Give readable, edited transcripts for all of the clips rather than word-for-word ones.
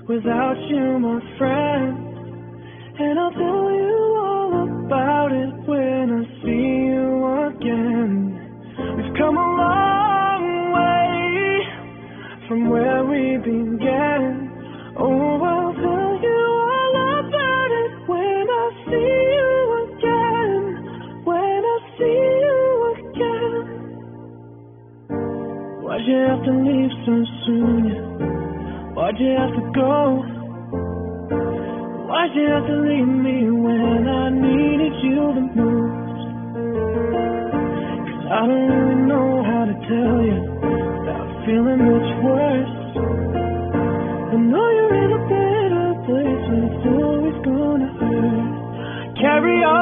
without you, my friend. And I'll tell you all about it when I see you again. We've come a long way from where we began. Oh, I'll tell you all about it when I see you again. When I see you again. Why'd you have to leave so soon? Why'd you have to go? Why'd you have to leave me when I needed you the most? 'Cause I don't really know how to tell you without feeling much worse. I know you're in a better place, but it's always gonna hurt. Carry on.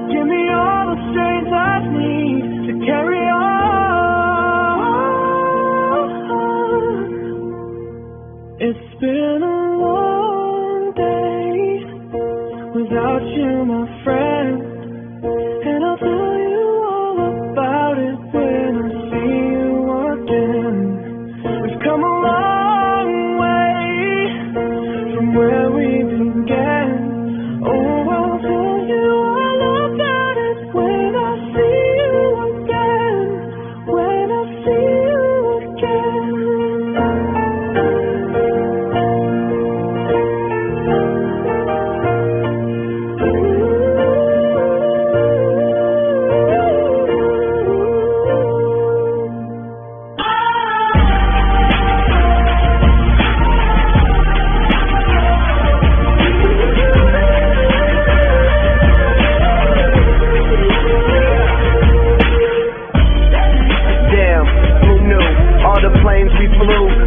Give me all the strength I need to carry on. It's been a long day without you, my friend. And I'll tell you all about it when I see you again. We've come a long way from where we began. Oh, I'll tell you all about it when I see you again. When I see you again.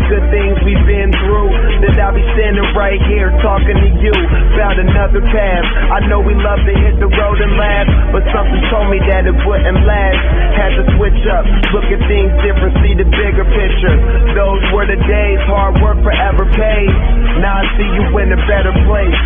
Good things we've been through, that I'll be standing right here talking to you. Found another path. I know we love to hit the road and laugh, but something told me that it wouldn't last. Had to switch up, look at things different, see the bigger picture. Those were the days, hard work forever paid. Now I see you in a better place.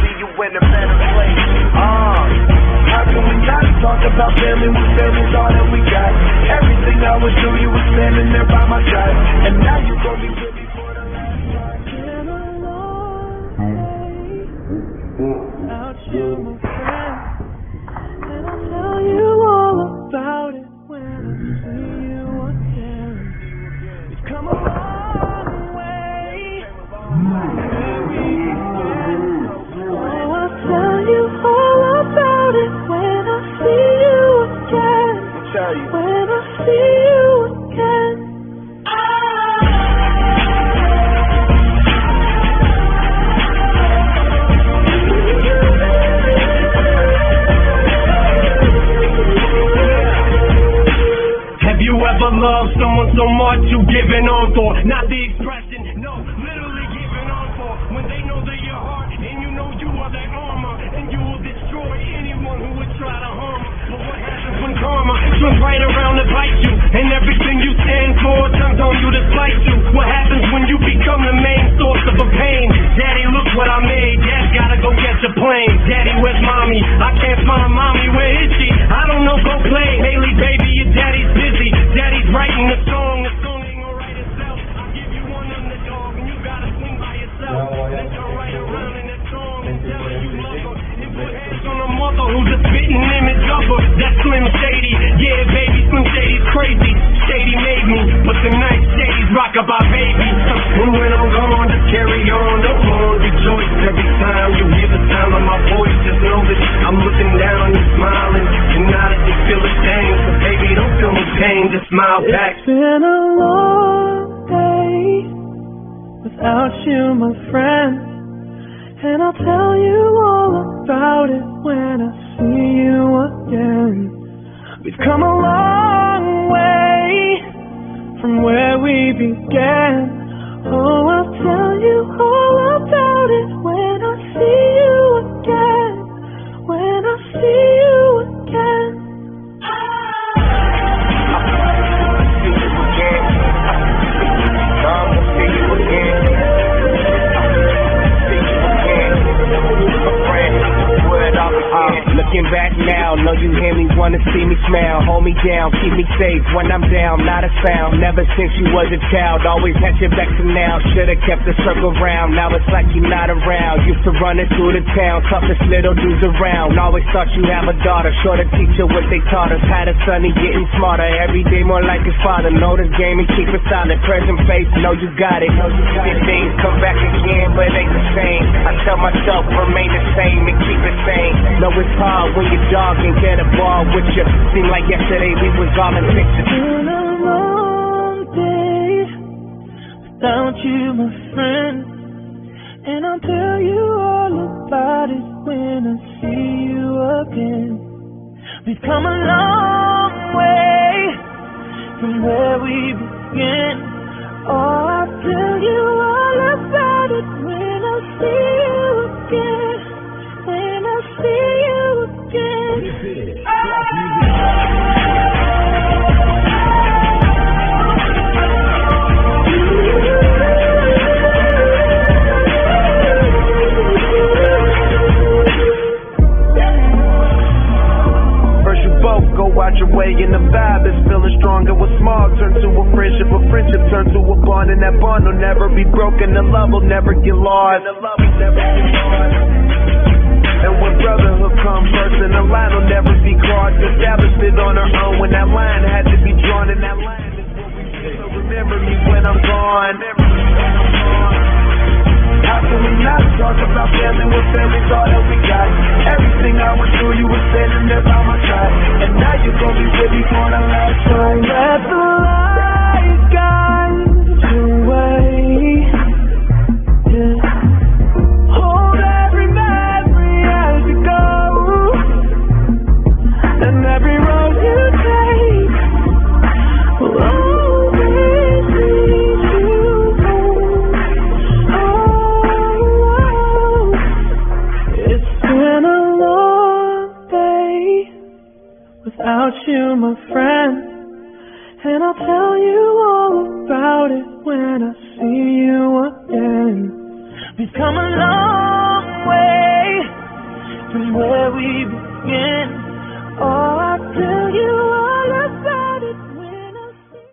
How can we not talk about family when family's all that we got? Everything I would do, you were standing there by my side, and now you gon' be with me for the rest of my life. Been a long day without you, my friend, and I'll tell you all about it when I see you again. We've come a long way from where we began. Oh, I'll tell you all about it when I see you again. When I see you again. Have you ever loved someone so much you giving on for? Not the expression, no, literally giving on for. When they know that your heart and you know you are their armor, and you will destroy anyone who would try to harm you. But what happens when karma comes right around to bite you, and everything you stand for turns on you to spite you? What happens when you become the main source of a pain? Daddy, look what I made. Dad gotta go catch a plane. Daddy, where's mommy? I can't find mommy. Where is she? I don't know. Go play. Haley, baby, your daddy's busy. Daddy's writing the song. The song ain't gonna write itself. I'll give you one underdog, and you gotta swing by yourself. Then turn right around in that song and tell her you love her. And put hands on a mother who's a spitting image of her. That's Slim Shady. Yeah, baby, Slim Shady's crazy. Shady made me, but tonight Shady's rockabye baby. And when I'm gone, just carry on. Don't rejoice every time you hear the sound of my voice. Just know that I'm looking down, you're smiling. You're not if you feel a thing. So baby, don't feel no pain, just smile back. It's been a long day without you, my friend, and I'll tell you all about it when I see you again. We've come a long way from where we began. Oh, I'll tell you all about it when I see you again. When I see you again. Looking back now, know you hear me wanna see me smile, hold me down, keep me safe when I'm down, not a sound. Never since you was a child, always had your back to now. Should've kept the circle round, now it's like you're not around. Used to run it through the town, toughest little dudes around. Always thought you have a daughter, sure to teach her what they taught us. Had a son, he getting smarter, every day more like his father. Know this game and keep it solid, present face, know you got it. These things come back again, but ain't the same. I tell myself, remain the same and keep it sane. Know it's hard when your dog and get a ball with you. Seem like yesterday we was all in pictures. Been a long day without you, my friend, and I'll tell you all about it when I see you again. We've come a long way from where we began. Oh, I'll tell you all about it when I see you again. When I see you again. First you both go out your way and the vibe is feeling stronger. What's small turn to a friendship turn to a bond, and that bond will never be broken. The love will never get lost. And when brotherhood comes first, and the line will never be crossed. Established it on our own when that line had to be drawn, and that line is what we feel. So remember me when I'm gone. How can we not talk about family when family's all that we got? Everything I went through, you were standing there by my side, and now you're gonna be with me for the last time. Let the light guide the way. Yeah. Hold every memory as you go, and every road you take will always lead you home. Oh, it's been a long day without you, my friend, and I'll tell you all about it when I see you again. We've come a long way from where we began. Oh,